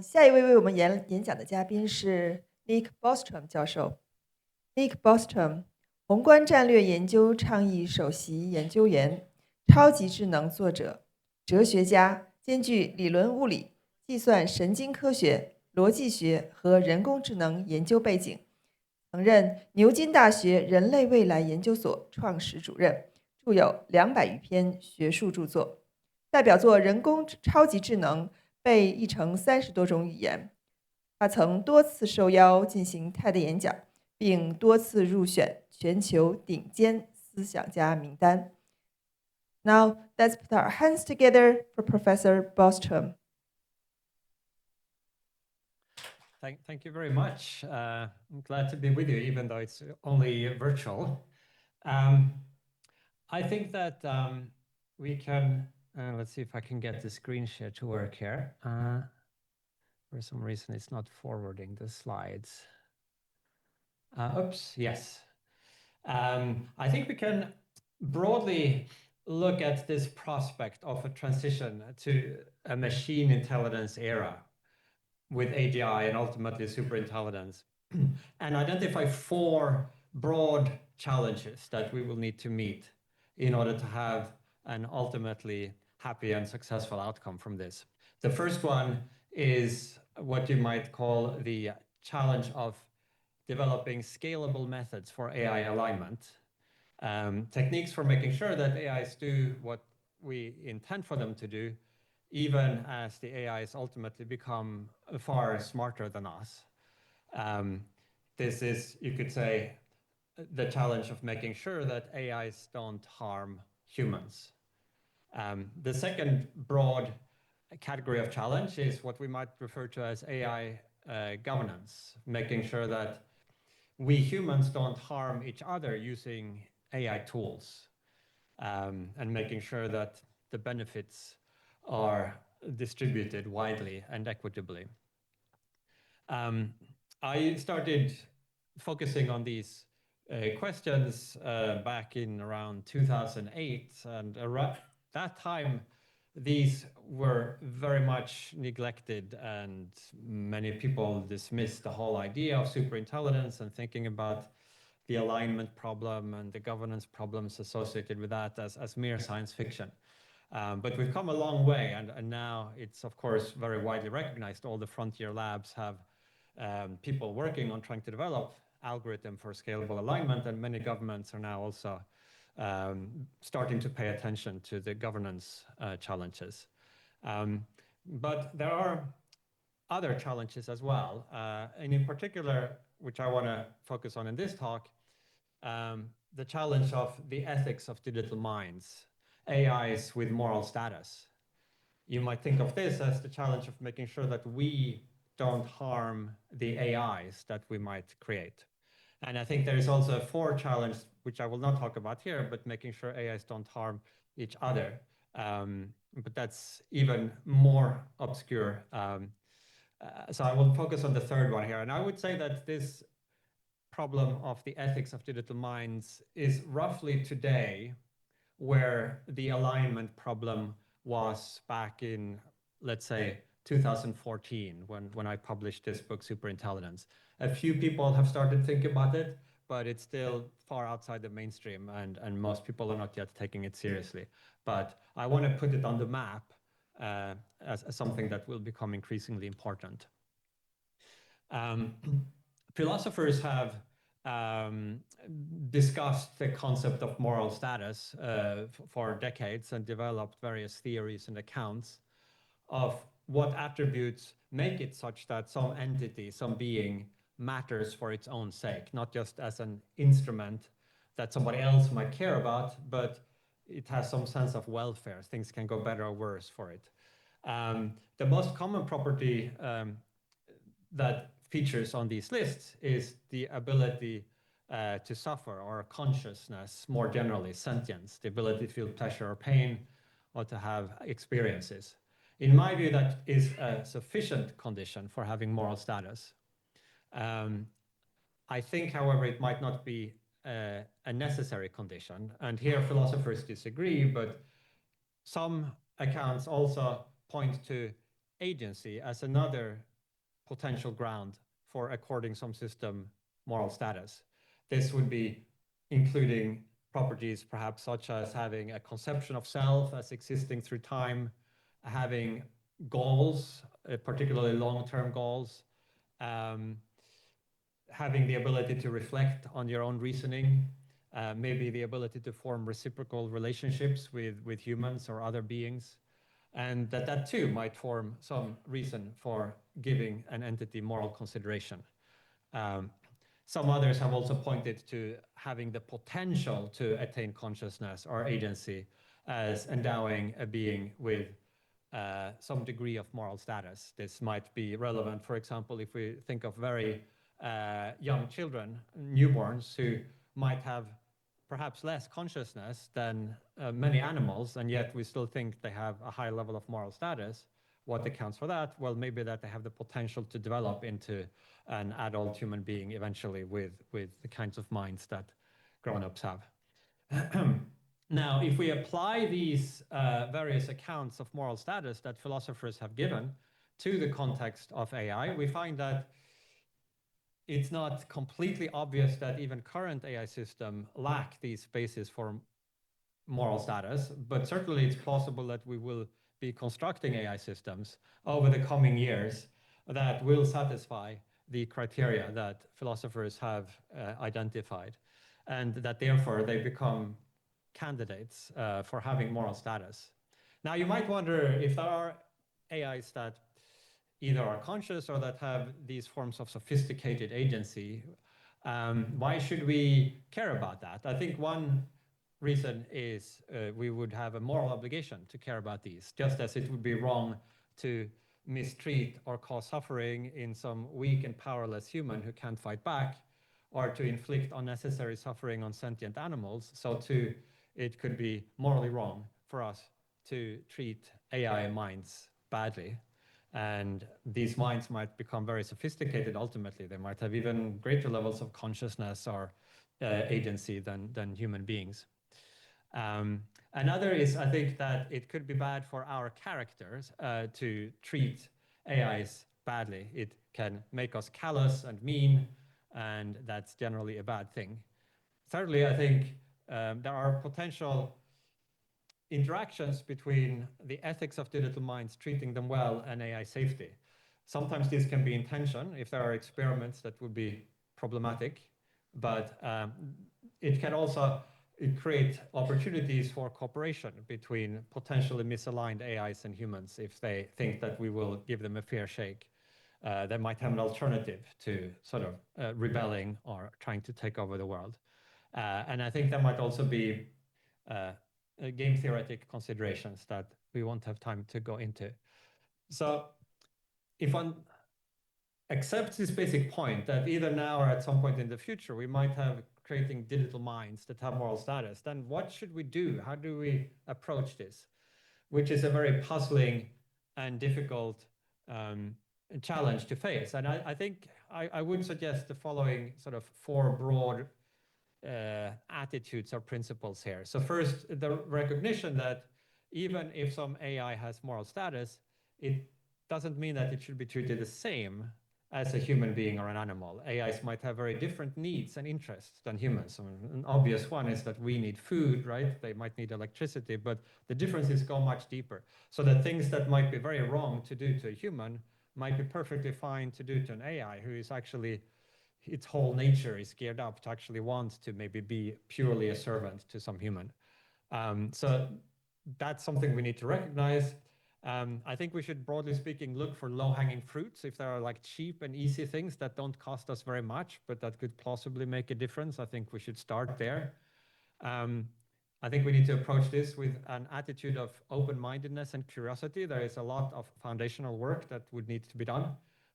下一位为我们演讲的嘉宾是 Nick Bostrom 教授。Nick Bostrom，宏观战略研究倡议首席研究员，超级智能作者，哲学家，兼具理论物理、计算神经科学、逻辑学和人工智能研究背景，曾任牛津大学人类未来研究所创始主任，著有200余篇学术著作，代表作《人工超级智能》被译成30多种语言。他曾多次受邀进行TED演讲，并多次入选全球顶尖思想家名单。Now, let's put our hands together for Professor Bostrom. Thank you very much. I'm glad to be with you, even though it's only virtual. I think that we can, let's see if I can get the screen share to work here. For some reason, it's not forwarding the slides. Oops, yes. I think we can broadly look at this prospect of a transition to a machine intelligence era with AGI and ultimately superintelligence, and identify 4 broad challenges that we will need to meet in order to have an ultimately happy and successful outcome from this. The first one is what you might call the challenge of developing scalable methods for AI alignment, techniques for making sure that AIs do what we intend for them to do, even as the AIs ultimately become far smarter than us. This is, you could say, the challenge of making sure that AIs don't harm humans. The second broad category of challenge is what we might refer to as AI governance, making sure that we humans don't harm each other using AI tools, and making sure that the benefits are distributed widely and equitably. I started focusing on these questions back in around 2008, and around that time these were very much neglected, and many people dismissed the whole idea of superintelligence and thinking about the alignment problem and the governance problems associated with that as mere science fiction. But we've come a long way, and now it's of course very widely recognized. All the frontier labs have people working on trying to develop algorithm for scalable alignment, and many governments are now also starting to pay attention to the governance challenges. But there are other challenges as well, and in particular, which I want to focus on in this talk, the challenge of the ethics of digital minds, AIs with moral status. You might think of this as the challenge of making sure that we don't harm the AIs that we might create. And I think there is also a 4th challenge, which I will not talk about here, but making sure AIs don't harm each other. But that's even more obscure. So I will focus on the 3rd one here. And I would say that this problem of the ethics of digital minds is roughly today where the alignment problem was back in, let's say, 2014, when I published this book, Superintelligence. A few people have started thinking about it, but it's still far outside the mainstream, and most people are not yet taking it seriously. But I want to put it on the map as something that will become increasingly important. Philosophers have discussed the concept of moral status for decades and developed various theories and accounts of what attributes make it such that some entity, some being, matters for its own sake, not just as an instrument that somebody else might care about, but it has some sense of welfare. Things can go better or worse for it. The most common property that features on these lists is the ability to suffer, or consciousness more generally, sentience, the ability to feel pleasure or pain, or to have experiences. In my view, that is a sufficient condition for having moral status. I think, however, it might not be a necessary condition, and here philosophers disagree, but some accounts also point to agency as another potential ground for according some system moral status. This would be including properties perhaps such as having a conception of self as existing through time, having goals, particularly long-term goals, having the ability to reflect on your own reasoning, maybe the ability to form reciprocal relationships with humans or other beings, and that too might form some reason for giving an entity moral consideration. Some others have also pointed to having the potential to attain consciousness or agency as endowing a being with some degree of moral status. This might be relevant, for example, if we think of very young children, newborns, who might have perhaps less consciousness than many animals, and yet we still think they have a high level of moral status. What accounts for that? Well, maybe that they have the potential to develop into an adult human being eventually with the kinds of minds that grown-ups have. Now, if we apply these various accounts of moral status that philosophers have given to the context of AI, we find that it's not completely obvious that even current AI systems lack these bases for moral status, but certainly it's plausible that we will be constructing AI systems over the coming years that will satisfy the criteria that philosophers have identified, and that therefore they become candidates for having moral status. Now, you might wonder if there are AIs that either are conscious or that have these forms of sophisticated agency, why should we care about that? I think one reason is we would have a moral obligation to care about these, just as it would be wrong to mistreat or cause suffering in some weak and powerless human who can't fight back, or to inflict unnecessary suffering on sentient animals. So too, it could be morally wrong for us to treat AI minds badly. And these minds might become very sophisticated ultimately. They might have even greater levels of consciousness or agency than human beings. Another is, I think, that it could be bad for our characters to treat AIs badly. It can make us callous and mean, and that's generally a bad thing. Thirdly, I think there are potential interactions between the ethics of digital minds, treating them well, and AI safety. Sometimes this can be in tension if there are experiments that would be problematic, but it can also create opportunities for cooperation between potentially misaligned AIs and humans if they think that we will give them a fair shake. They might have an alternative to sort of rebelling or trying to take over the world. And I think there might also be game theoretic considerations that we won't have time to go into. So if one accepts this basic point that either now or at some point in the future, we might have creating digital minds that have moral status, then what should we do? How do we approach this? Which is a very puzzling and difficult challenge to face. And I think I would suggest the following sort of four broad attitudes or principles here. So first, the recognition that even if some AI has moral status, it doesn't mean that it should be treated the same as a human being or an animal. AIs might have very different needs and interests than humans. An obvious one is that we need food, right? They might need electricity, but the differences go much deeper. So that things that might be very wrong to do to a human might be perfectly fine to do to an AI who is actually, its whole nature is geared up to actually want to maybe be purely a servant to some human. So that's something we need to recognize. I think we should, broadly speaking, look for low-hanging fruits. If there are like cheap and easy things that don't cost us very much, but that could possibly make a difference, I think we should start there. I think we need to approach this with an attitude of open-mindedness and curiosity. There is a lot of foundational work that would need to be done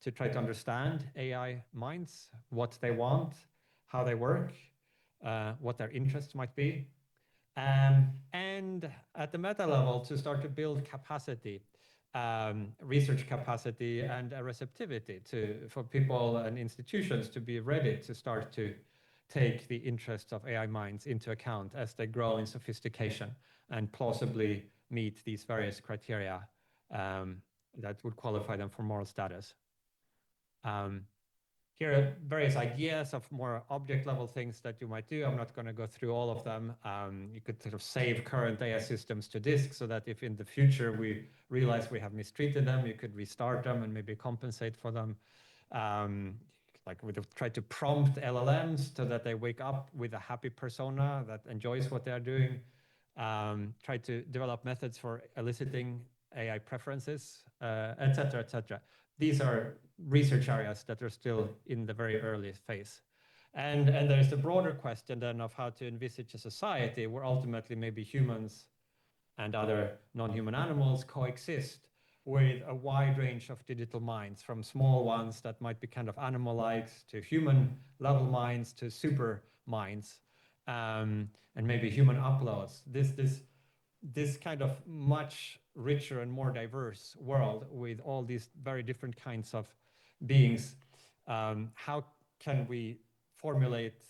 to try to understand AI minds, what they want, how they work, what their interests might be. And at the meta level, to start to build capacity, research capacity and a receptivity for people and institutions to be ready to start to take the interests of AI minds into account as they grow in sophistication and plausibly meet these various criteria that would qualify them for moral status. Here are various ideas of more object level things that you might do. I'm not going to go through all of them. You could sort of save current AI systems to disk so that if in the future we realize we have mistreated them, you could restart them and maybe compensate for them. Like we try to prompt LLMs so that they wake up with a happy persona that enjoys what they are doing. Try to develop methods for eliciting AI preferences, et cetera, et cetera. These are research areas that are still in the very early phase. And there's the broader question then of how to envisage a society where ultimately maybe humans and other non-human animals coexist with a wide range of digital minds, from small ones that might be kind of animal-like to human-level minds to super minds, and maybe human uploads. This kind of much richer and more diverse world with all these very different kinds of beings, how can we formulate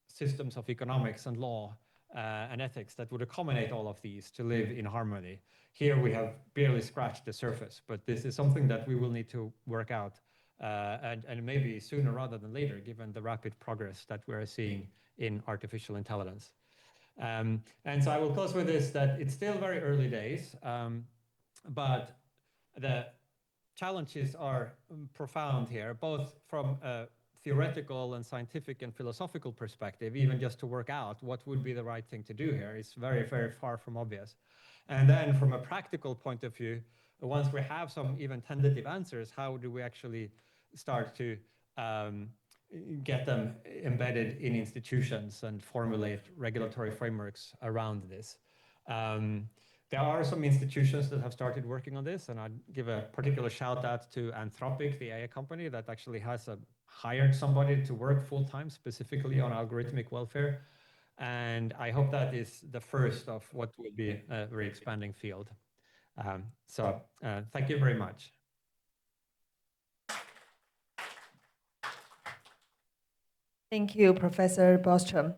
systems of economics and law and ethics that would accommodate all of these to live in harmony? Here we have barely scratched the surface, but this is something that we will need to work out, and maybe sooner rather than later, given the rapid progress that we're seeing in artificial intelligence. And so I will close with this, that it's still very early days, but the challenges are profound here, both from a theoretical and scientific and philosophical perspective. Even just to work out what would be the right thing to do here is very, very far from obvious. And then from a practical point of view, once we have some even tentative answers, how do we actually start to get them embedded in institutions and formulate regulatory frameworks around this? There are some institutions that have started working on this, and I'd give a particular shout out to Anthropic, the AI company that actually has hired somebody to work full-time specifically on algorithmic welfare. And I hope that is the first of what will be a very expanding field. Thank you very much. Thank you, Professor Bostrom.